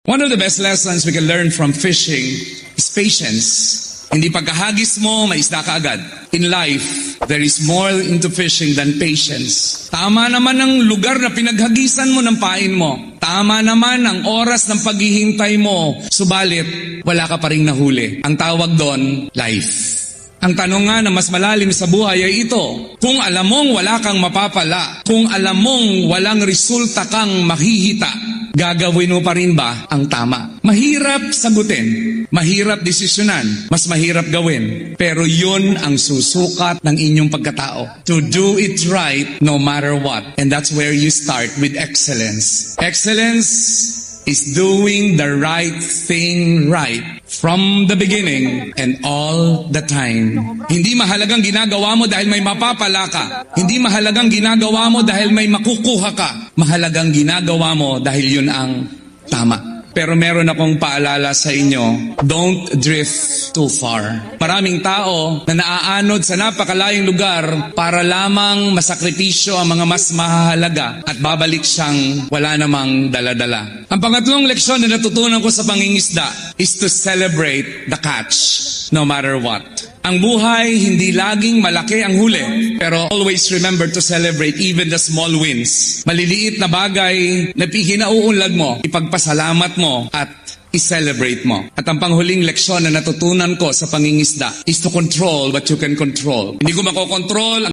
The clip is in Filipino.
One of the best lessons we can learn from fishing is patience. Hindi pagkahagis mo, may isda ka agad. In life, there is more into fishing than patience. Tama naman ang lugar na pinaghagisan mo ng pain mo. Tama naman ang oras ng paghihintay mo. Subalit, wala ka pa ring nahuli. Ang tawag doon, life. Ang tanong nga na mas malalim sa buhay ay ito, kung alam mong wala kang mapapala, kung alam mong walang resulta kang makihita, gagawin mo pa rin ba ang tama? Mahirap sagutin, mahirap desisyonan, mas mahirap gawin, pero yun ang susukat ng inyong pagkatao. To do it right no matter what. And that's where you start with excellence. Excellence is doing the right thing right from the beginning and all the time. Hindi mahalagang ginagawa mo dahil may mapapala ka. Hindi mahalagang ginagawa mo dahil may makukuha ka. Mahalagang ginagawa mo dahil yun ang tama. Pero meron akong paalala sa inyo, don't drift too far. Maraming tao na naaanod sa napakalayong lugar para lamang masakripisyo ang mga mas mahalaga at babalik siyang wala namang dala-dala. Ang pangatlong leksyon na natutunan ko sa pangingisda is to celebrate the catch no matter what. Ang buhay, hindi laging malaki ang huli. Pero always remember to celebrate even the small wins. Maliliit na bagay na hinauunlad mo, ipagpasalamat mo at i-celebrate mo. At ang panghuling leksyon na natutunan ko sa pangingisda is to control what you can control. Hindi ko makokontrol